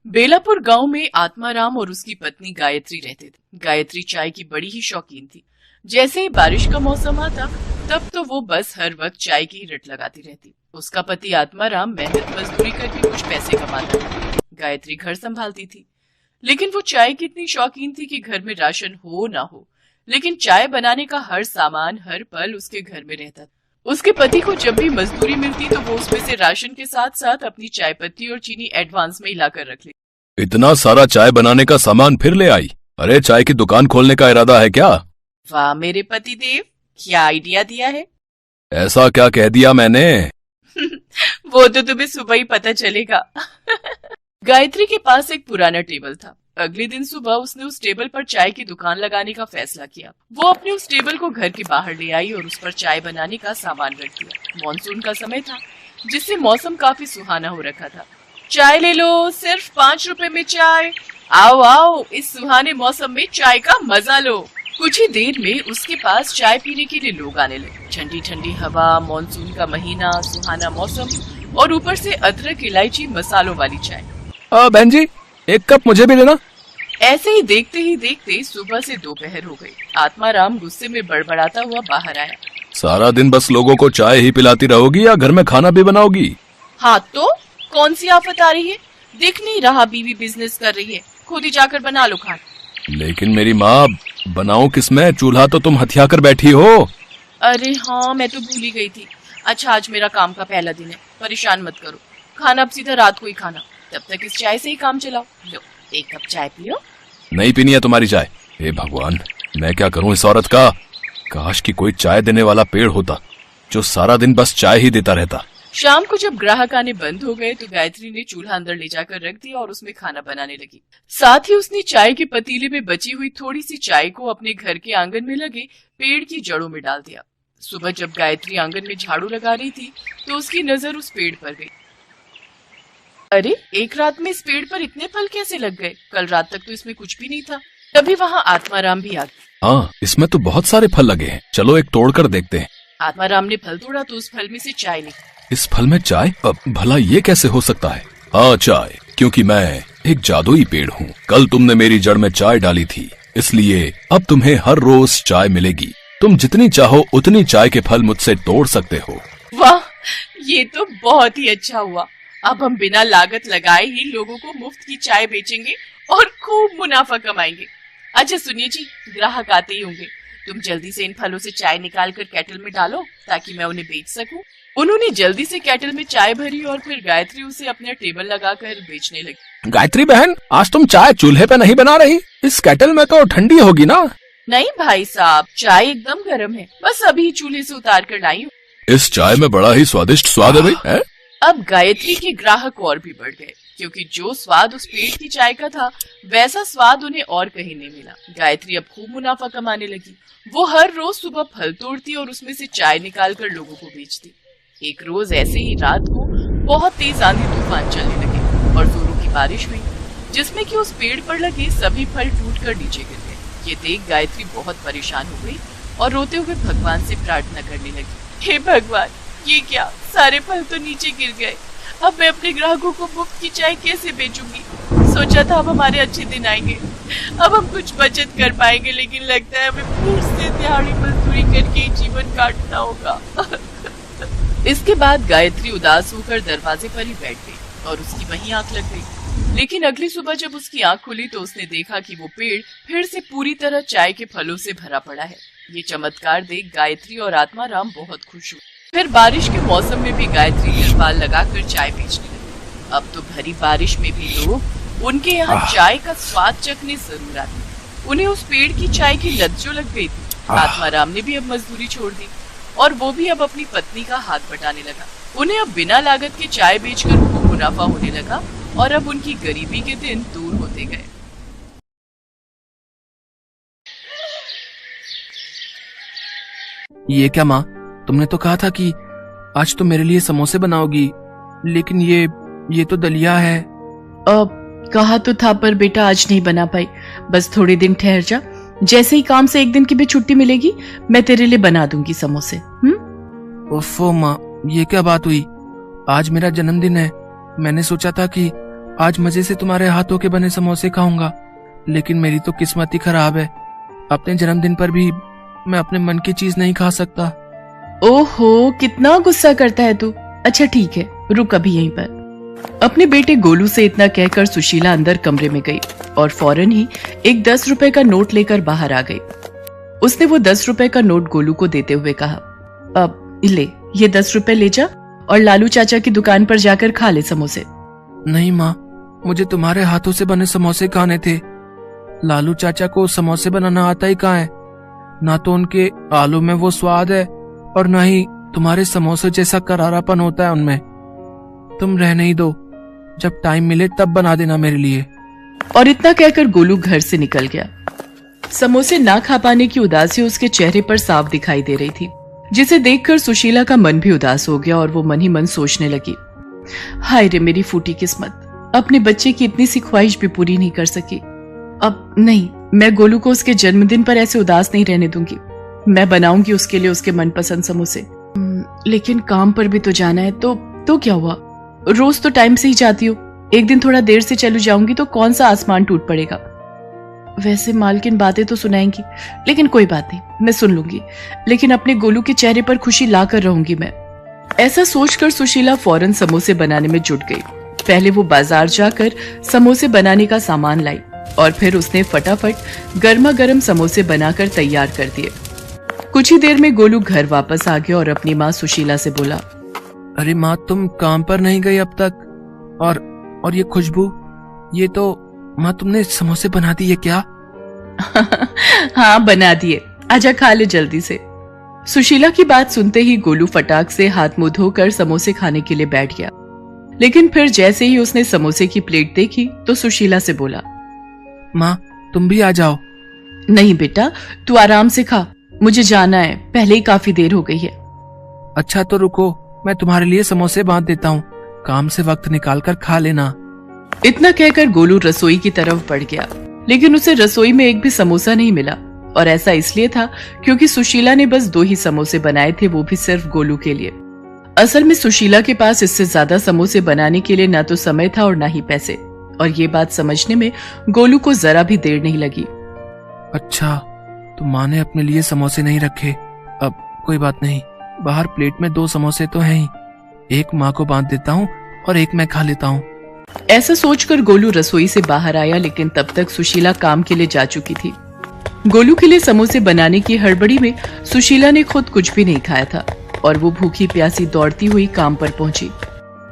बेलापुर गांव में आत्माराम और उसकी पत्नी गायत्री रहते थे। गायत्री चाय की बड़ी ही शौकीन थी। जैसे ही बारिश का मौसम आता तब तो वो बस हर वक्त चाय की रट लगाती रहती। उसका पति आत्माराम मेहनत मजदूरी करके कुछ पैसे कमाता था। गायत्री घर संभालती थी, लेकिन वो चाय की इतनी शौकीन थी कि घर में राशन हो ना हो, लेकिन चाय बनाने का हर सामान हर पल उसके घर में रहता था। उसके पति को जब भी मजदूरी मिलती तो वो उसमें से राशन के साथ साथ अपनी चाय पत्ती और चीनी एडवांस में हिलाकर रख लेती। इतना सारा चाय बनाने का सामान फिर ले आई? अरे चाय की दुकान खोलने का इरादा है क्या? वाह मेरे पति देव, क्या आइडिया दिया है। ऐसा क्या कह दिया मैंने? वो तो तुम्हें सुबह ही पता चलेगा। गायत्री के पास एक पुराना टेबल था। अगले दिन सुबह उसने उस टेबल पर चाय की दुकान लगाने का फैसला किया। वो अपने उस टेबल को घर के बाहर ले आई और उस पर चाय बनाने का सामान रख दिया। मॉनसून का समय था, जिससे मौसम काफी सुहाना हो रखा था। चाय ले लो, सिर्फ 5 रुपए में चाय। आओ आओ, इस सुहाने मौसम में चाय का मजा लो। कुछ ही देर में उसके पास चाय पीने के लिए लोग आने लगे। ठंडी ठंडी हवा, मॉनसून का महीना, सुहाना मौसम और ऊपर से अदरक, इलायची, मसालों वाली चाय। बहन जी, एक कप मुझे भी देना। ऐसे ही देखते सुबह से दोपहर हो गई। आत्माराम गुस्से में बड़बड़ाता हुआ बाहर आया। सारा दिन बस लोगों को चाय ही पिलाती रहोगी या घर में खाना भी बनाओगी? हाँ तो कौन सी आफत आ रही है? दिख नहीं रहा बीवी बिजनेस कर रही है, खुद ही जाकर बना लो खाना। लेकिन मेरी माँ, बनाऊं किसमें? चूल्हा तो तुम हथिया कर बैठी हो। अरे हाँ, मैं तो भूल ही गई थी। अच्छा, आज मेरा काम का पहला दिन है, परेशान मत करो। खाना अब सीधा रात को ही खाना, तब तक इस चाय से ही काम चलाओ। लो, एक कप चाय पियो। नहीं पीनी है तुम्हारी चाय। हे भगवान, मैं क्या करूं इस औरत का? काश कि कोई चाय देने वाला पेड़ होता जो सारा दिन बस चाय ही देता रहता। शाम को जब ग्राहक आने बंद हो गए तो गायत्री ने चूल्हा अंदर ले जाकर रख दिया और उसमें खाना बनाने लगी। साथ ही उसने चाय के पतीले में बची हुई थोड़ी सी चाय को अपने घर के आंगन में लगे पेड़ की जड़ों में डाल दिया। सुबह जब गायत्री आंगन में झाड़ू लगा रही थी तो उसकी नजर उस पेड़ पर गई। अरे, एक रात में इस पेड़ पर इतने फल कैसे लग गए? कल रात तक तो इसमें कुछ भी नहीं था। तभी वहाँ आत्माराम भी आ गया। हाँ, इसमें तो बहुत सारे फल लगे हैं, चलो एक तोड़ कर देखते हैं। आत्माराम ने फल तोड़ा तो उस फल में से चाय निकली। इस फल में चाय? अब भला ये कैसे हो सकता है? हाँ, चाय, क्योंकि मैं एक जादुई पेड़ हूँ। कल तुमने मेरी जड़ में चाय डाली थी, इसलिए अब तुम्हें हर रोज चाय मिलेगी। तुम जितनी चाहो उतनी चाय के फल मुझसे तोड़ सकते हो। वाह, ये तो बहुत ही अच्छा हुआ। अब हम बिना लागत लगाए ही लोगों को मुफ्त की चाय बेचेंगे और खूब मुनाफा कमाएंगे। अच्छा सुनिए जी, ग्राहक आते ही होंगे। तुम जल्दी से इन फलों से चाय निकाल कर केटल में डालो ताकि मैं उन्हें बेच सकूं। उन्होंने जल्दी से केटल में चाय भरी और फिर गायत्री उसे अपना टेबल लगाकर बेचने लगी। गायत्री बहन, आज तुम चाय चूल्हे पे नहीं बना रही? इस केटल में तो ठंडी होगी ना? नहीं भाई साहब, चाय एकदम गर्म है, बस अभी चूल्हे से उतार कर लाई हूँ। इस चाय में बड़ा ही स्वादिष्ट स्वाद है भाई, है? अब गायत्री के ग्राहक और भी बढ़ गए, क्योंकि जो स्वाद उस पेड़ की चाय का था वैसा स्वाद उन्हें और कहीं नहीं मिला। गायत्री अब खूब मुनाफा कमाने लगी। वो हर रोज सुबह फल तोड़ती और उसमें से चाय निकाल कर लोगों को बेचती। एक रोज ऐसे ही रात को बहुत तेज आंधी तूफान चलने लगे और जोरों की बारिश हुई, जिसमें कि उस पेड़ पर लगे सभी फल टूट कर नीचे गिर गए। ये देख गायत्री बहुत परेशान हो गई और रोते हुए भगवान से प्रार्थना करने लगी। हे भगवान, ये क्या, सारे फल तो नीचे गिर गए। अब मैं अपने ग्राहकों को मुफ्त की चाय कैसे बेचूंगी? सोचा था अब हमारे अच्छे दिन आएंगे, अब हम कुछ बचत कर पाएंगे, लेकिन लगता है हमें फिर से दिहाड़ी मजदूरी करके जीवन काटना होगा। इसके बाद गायत्री उदास होकर दरवाजे पर ही बैठ गई और उसकी वहीं आंख लग गई। लेकिन अगली सुबह जब उसकी आंख खुली तो उसने देखा कि वो पेड़ फिर से पूरी तरह चाय के फलों से भरा पड़ा है। ये चमत्कार देख गायत्री और आत्माराम बहुत खुश हुए। फिर बारिश के मौसम में भी गायत्री तिरपाल लगाकर चाय बेचने लगी। अब तो भरी बारिश में भी लोग उनके यहाँ चाय का स्वाद चखने जरूर आते। उन्हें उस पेड़ की चाय की लत जो लग गई थी। आत्माराम ने भी अब मजदूरी छोड़ दी और वो भी अब अपनी पत्नी का हाथ बटाने लगा। उन्हें अब बिना लागत के चाय बेचकर खूब मुनाफा होने लगा और अब उनकी गरीबी के दिन दूर होते गए। ये क्या माँ, तुमने तो कहा था कि आज तो मेरे लिए समोसे बनाओगी, लेकिन ये तो दलिया है। कहा तो था पर बेटा आज नहीं बना पाई, बस थोड़े दिन ठहर जा, जैसे ही काम से एक दिन की भी छुट्टी मिलेगी मैं तेरे लिए बना दूंगी समोसे। ओफो माँ, ये क्या बात हुई? आज मेरा जन्मदिन है। मैंने सोचा था कि आज मजे से तुम्हारे हाथों के बने समोसे खाऊंगा, लेकिन मेरी तो किस्मत ही खराब है। अपने जन्मदिन पर भी मैं अपने मन की चीज नहीं खा सकता। ओहो, कितना गुस्सा करता है तू। अच्छा ठीक है, रुक अभी यहीं पर। अपने बेटे गोलू से इतना कहकर सुशीला अंदर कमरे में गई और फौरन ही एक 10 रुपए का नोट लेकर बाहर आ गई। उसने वो 10 रुपए का नोट गोलू को देते हुए कहा, अब ले, ये 10 रुपए ले जा और लालू चाचा की दुकान पर जाकर खा ले समोसे। नहीं माँ, मुझे तुम्हारे हाथों से बने समोसे खाने थे। लालू चाचा को समोसे बनाना आता ही कहाँ है? ना तो उनके आलू में वो स्वाद है और ना ही तुम्हारे समोसे जैसा करारापन होता है उनमें। तुम रहने ही दो, जब टाइम मिले तब बना देना मेरे लिए। और इतना कहकर गोलू घर से निकल गया। समोसे ना खा पाने की उदासी उसके चेहरे पर साफ दिखाई दे रही थी, जिसे देखकर सुशीला का मन भी उदास हो गया और वो मन ही मन सोचने लगी, हाय रे मेरी फूटी किस्मत, अपने बच्चे की इतनी सी ख्वाहिश भी पूरी नहीं कर सकी। अब नहीं, मैं गोलू को उसके जन्मदिन पर ऐसे उदास नहीं रहने दूंगी। मैं बनाऊंगी उसके लिए उसके मनपसंद समोसे। लेकिन काम पर भी तो जाना है, तो क्या हुआ? रोज तो टाइम से ही जाती हूँ, एक दिन थोड़ा देर से चलू जाऊंगी तो कौन सा आसमान टूट पड़ेगा। वैसे मालकिन बातें तो सुनाएंगी, लेकिन कोई बात नहीं, मैं सुन लूंगी। लेकिन अपने गोलू के चेहरे पर खुशी लाकर रहूंगी मैं। ऐसा सोचकर सुशीला फौरन समोसे बनाने में जुट गई। पहले वो बाजार जाकर समोसे बनाने का सामान लाई और फिर उसने फटाफट गर्मा गर्म समोसे बनाकर तैयार कर दिए। कुछ ही देर में गोलू घर वापस आ गया और अपनी माँ सुशीला से बोला, अरे माँ, तुम काम पर नहीं गई अब तक? और ये खुशबू, ये तो माँ तुमने समोसे बना दिए क्या? हाँ बना दिए, आजा खा ले जल्दी से। सुशीला की बात सुनते ही गोलू फटाक से हाथ मुंह धोकर समोसे खाने के लिए बैठ गया। लेकिन फिर जैसे ही उसने समोसे की प्लेट देखी तो सुशीला से बोला, माँ तुम भी आ जाओ। नहीं बेटा, तू आराम से खा, मुझे जाना है, पहले ही काफी देर हो गई है। अच्छा तो रुको, मैं तुम्हारे लिए समोसे बांध देता हूँ, काम से वक्त निकाल कर खा लेना। इतना कहकर गोलू रसोई की तरफ बढ़ गया, लेकिन उसे रसोई में एक भी समोसा नहीं मिला। और ऐसा इसलिए था क्योंकि सुशीला ने बस 2 ही समोसे बनाए थे, वो भी सिर्फ गोलू के लिए। असल में सुशीला के पास इससे ज्यादा समोसे बनाने के लिए ना तो समय था और ना ही पैसे। और ये बात समझने में गोलू को जरा भी देर नहीं लगी। अच्छा, तो माँ ने अपने लिए समोसे नहीं रखे। अब कोई बात नहीं, बाहर प्लेट में 2 समोसे तो हैं ही, एक माँ को बांध देता हूँ और एक मैं खा लेता हूँ। ऐसा सोचकर गोलू रसोई से बाहर आया, लेकिन तब तक सुशीला काम के लिए जा चुकी थी। गोलू के लिए समोसे बनाने की हड़बड़ी में सुशीला ने खुद कुछ भी नहीं खाया था और वो भूखी प्यासी दौड़ती हुई काम पर पहुंची,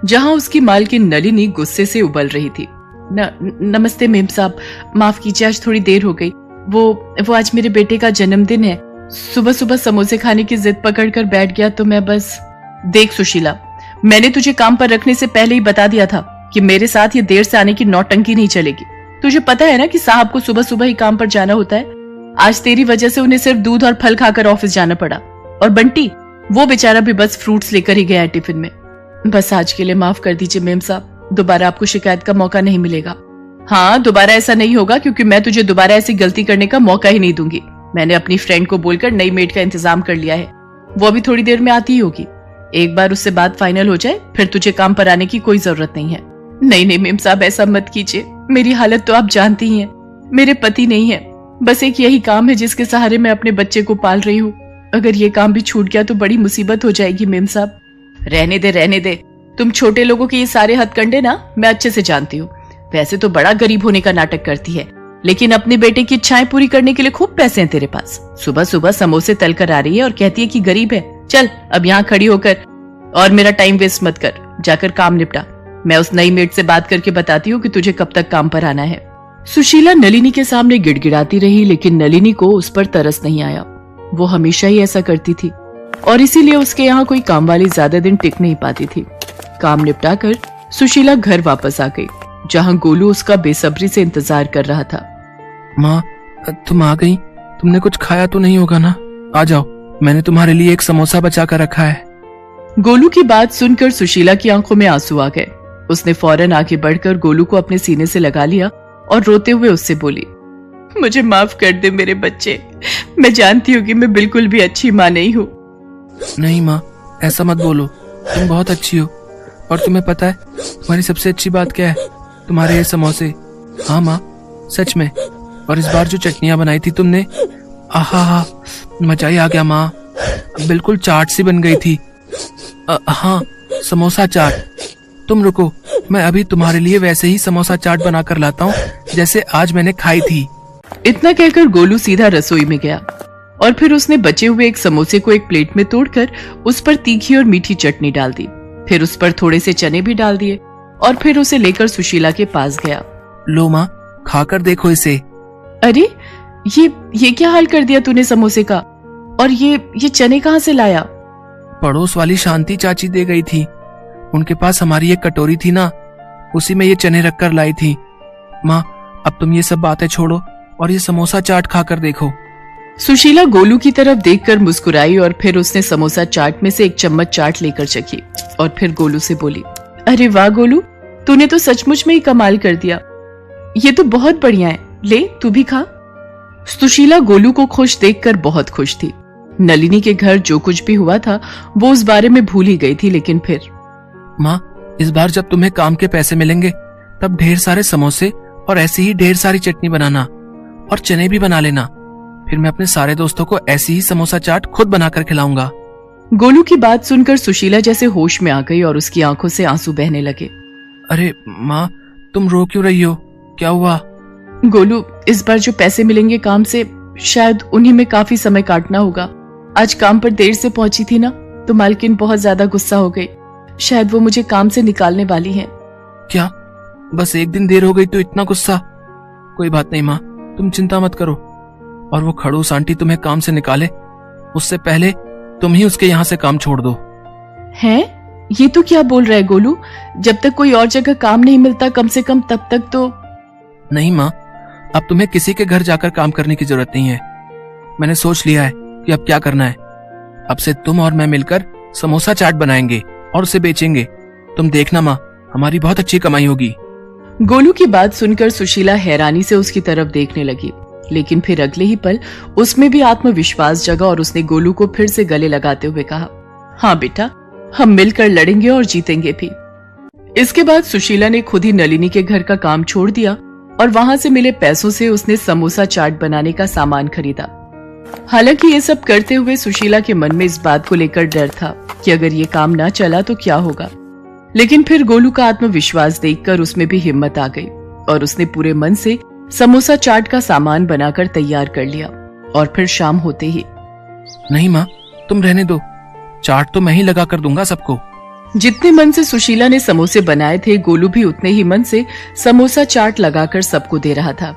जहां उसकी मालकिन नलिनी गुस्से से उबल रही थी। नमस्ते मेम साहब, माफ कीजिए, आज थोड़ी देर हो गई। वो आज मेरे बेटे का जन्मदिन है। सुबह सुबह समोसे खाने की जिद पकड़कर बैठ गया तो मैं बस। देख सुशीला, मैंने तुझे काम पर रखने से पहले ही बता दिया था कि मेरे साथ ये देर से आने की नौटंकी नहीं चलेगी। तुझे पता है ना कि साहब को सुबह सुबह ही काम पर जाना होता है। आज तेरी वजह से उन्हें सिर्फ दूध और फल खाकर ऑफिस जाना पड़ा। और बंटी, वो बेचारा भी बस फ्रूट्स लेकर ही गया है टिफिन में। बस आज के लिए माफ कर दीजिए मेम साहब, दोबारा आपको शिकायत का मौका नहीं मिलेगा। हाँ, दोबारा ऐसा नहीं होगा, क्योंकि मैं तुझे दोबारा ऐसी गलती करने का मौका ही नहीं दूंगी। मैंने अपनी फ्रेंड को बोलकर नई मेड का इंतजाम कर लिया है, वो अभी थोड़ी देर में आती ही होगी। एक बार उससे बात फाइनल हो जाए फिर तुझे काम पर आने की कोई जरूरत नहीं है। नहीं मेम साहब, ऐसा मत कीजिए, मेरी हालत तो आप जानती ही हैं। मेरे पति नहीं है, बस एक यही काम है जिसके सहारे मैं अपने बच्चे को पाल रही हूँ। अगर ये काम भी छूट गया तो बड़ी मुसीबत हो जाएगी मेम साहब। रहने दे, तुम छोटे लोगों के ये सारे हथकंडे ना मैं अच्छे से जानती हूँ। वैसे तो बड़ा गरीब होने का नाटक करती है, लेकिन अपने बेटे की इच्छाएं पूरी करने के लिए खूब पैसे हैं तेरे पास। सुबह सुबह समोसे तल कर आ रही है और कहती है कि गरीब है। चल अब यहाँ खड़ी होकर और मेरा टाइम वेस्ट मत कर, जाकर काम निपटा। मैं उस नई मेड से बात करके बताती हूँ कि तुझे कब तक काम पर आना है। सुशीला नलिनी के सामने गिड़गिड़ाती रही, लेकिन नलिनी को उस पर तरस नहीं आया। वो हमेशा ही ऐसा करती थी और इसीलिए उसके यहाँ कोई काम वाली ज्यादा दिन टिक नहीं पाती थी। काम निपटा कर सुशीला घर वापस आ गई, जहाँ गोलू उसका बेसब्री से इंतजार कर रहा था। माँ, तुम आ गई? तुमने कुछ खाया तो नहीं होगा ना? आ जाओ, मैंने तुम्हारे लिए एक समोसा बचा कर रखा है। गोलू की बात सुनकर सुशीला की आंखों में आंसू आ गए। उसने फौरन आगे बढ़कर गोलू को अपने सीने से लगा लिया और रोते हुए उससे बोली, मुझे माफ कर दे मेरे बच्चे। मैं जानती हूँ कि मैं बिल्कुल भी अच्छी माँ नहीं हूँ। नहीं माँ, ऐसा मत बोलो, तुम बहुत अच्छी हो। और तुम्हें पता है तुम्हारी सबसे अच्छी बात क्या है? तुम्हारे ये समोसे। हाँ माँ, सच में। और इस बार जो चटनियाँ बनाई थी तुमने, आहा, मजा ही आ गया माँ। बिल्कुल चाट सी बन गई थी। हाँ, समोसा चाट। तुम रुको, मैं अभी तुम्हारे लिए वैसे ही समोसा चाट बनाकर लाता हूँ जैसे आज मैंने खाई थी। इतना कहकर गोलू सीधा रसोई में गया और फिर उसने बचे हुए एक समोसे को एक प्लेट में तोड़कर उस पर तीखी और मीठी चटनी डाल दी। फिर उस पर थोड़े से चने भी डाल दिए और फिर उसे लेकर सुशीला के पास गया। लो माँ, खाकर देखो इसे। अरे ये क्या हाल कर दिया तूने समोसे का? और ये चने कहाँ से लाया? पड़ोस वाली शांति चाची दे गई थी। उनके पास हमारी एक कटोरी थी ना, उसी में ये चने रखकर लाई थी। माँ, अब तुम ये सब बातें छोड़ो और ये समोसा चाट खाकर देखो। सुशीला गोलू की तरफ देखकर मुस्कुराई और फिर उसने समोसा चाट में से एक चम्मच चाट लेकर चखी और फिर गोलू से बोली, अरे वाह गोलू, तूने तो सचमुच में ही कमाल कर दिया। ये तो बहुत बढ़िया है, ले तू भी खा। सुशीला गोलू को खुश देखकर बहुत खुश थी। नलिनी के घर जो कुछ भी हुआ था वो उस बारे में भूल ही गई थी। लेकिन फिर माँ, इस बार जब तुम्हें काम के पैसे मिलेंगे तब ढेर सारे समोसे और ऐसी ही ढेर सारी चटनी बनाना और चने भी बना लेना। फिर मैं अपने सारे दोस्तों को ऐसी ही समोसा चाट खुद बनाकर खिलाऊंगा। गोलू की बात सुनकर सुशीला जैसे होश में आ गई और उसकी आंखों से आंसू बहने लगे। अरे माँ, तुम रो क्यों रही हो? क्या हुआ? गोलू, इस बार जो पैसे मिलेंगे काम से, शायद उन्हीं में काफी समय काटना होगा। आज काम पर देर से पहुंची थी ना, तो मालकिन बहुत ज्यादा गुस्सा हो गई। शायद वो मुझे काम से निकालने वाली है। क्या? बस एक दिन देर हो गई तो इतना गुस्सा? कोई बात नहीं माँ, तुम चिंता मत करो। और वो खड़ूस आंटी तुम्हें काम से निकाले उससे पहले तुम ही उसके यहाँ से काम छोड़ दो। हैं? ये तो क्या बोल रहा है गोलू? जब तक कोई और जगह काम नहीं मिलता कम से कम तब तक तो। नहीं माँ, अब तुम्हें किसी के घर जाकर काम करने की जरूरत नहीं है। मैंने सोच लिया है कि अब क्या करना है। अब से तुम और मैं मिलकर समोसा चाट बनाएंगे और उसे बेचेंगे। तुम देखना माँ, हमारी बहुत अच्छी कमाई होगी। गोलू की बात सुनकर सुशीला हैरानी से उसकी तरफ देखने लगी, लेकिन फिर अगले ही पल उसमें भी आत्मविश्वास जगा और उसने गोलू को फिर से गले लगाते हुए कहा, हाँ बेटा, हम मिलकर लड़ेंगे और जीतेंगे भी। इसके बाद सुशीला ने खुद ही नलिनी के घर का काम छोड़ दिया और वहां से मिले पैसों से उसने समोसा चाट बनाने का सामान खरीदा। हालांकि ये सब करते हुए सुशीला के मन में इस बात को लेकर डर था कि अगर ये काम ना चला तो क्या होगा। लेकिन फिर गोलू का आत्मविश्वास देखकर उसमें भी हिम्मत आ गई और उसने पूरे मन से समोसा चाट का सामान बनाकर तैयार कर लिया। और फिर शाम होते ही, नहीं माँ, तुम रहने दो, चाट तो मैं ही लगा कर दूंगा सबको। जितने मन से सुशीला ने समोसे बनाए थे, गोलू भी उतने ही मन से समोसा चाट लगाकर सबको दे रहा था।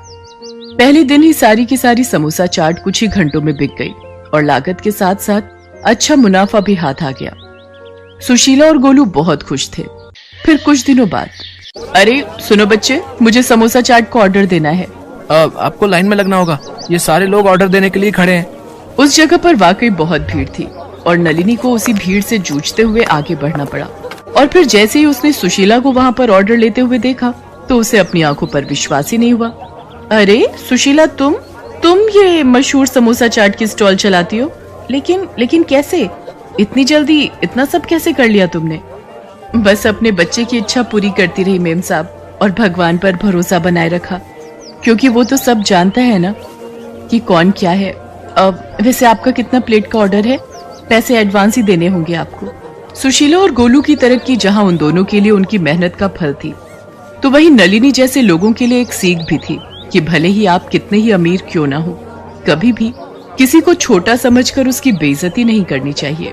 पहले दिन ही सारी की सारी समोसा चाट कुछ ही घंटों में बिक गई और लागत के साथ साथ अच्छा मुनाफा भी हाथ आ गया। सुशीला और गोलू बहुत खुश थे। फिर कुछ दिनों बाद, अरे सुनो बच्चे, मुझे समोसा चाट को ऑर्डर देना है। आपको लाइन में लगना होगा, ये सारे लोग ऑर्डर देने के लिए खड़े हैं। उस जगह पर वाकई बहुत भीड़ थी और नलिनी को उसी भीड़ से जूझते हुए आगे बढ़ना पड़ा। और फिर जैसे ही उसने सुशीला को वहाँ पर ऑर्डर लेते हुए देखा तो उसे अपनी आंखों पर विश्वास ही नहीं हुआ। अरे सुशीला, तुम ये मशहूर समोसा चाट की स्टॉल चलाती हो? लेकिन कैसे? इतनी जल्दी इतना सब कैसे कर लिया तुमने? बस अपने बच्चे की इच्छा पूरी करती रही मेम साहब, और भगवान पर भरोसा बनाए रखा, क्योंकि वो तो सब जानता है ना कि कौन क्या है। वैसे आपका कितना प्लेट का ऑर्डर है? पैसे एडवांस ही देने होंगे आपको। सुशीला और गोलू की तरक्की जहां उन दोनों के लिए उनकी मेहनत का फल थी, तो वहीं नलिनी जैसे लोगों के लिए एक सीख भी थी कि भले ही आप कितने ही अमीर क्यों ना हो, कभी भी किसी को छोटा समझकर उसकी बेइज्जती नहीं करनी चाहिए।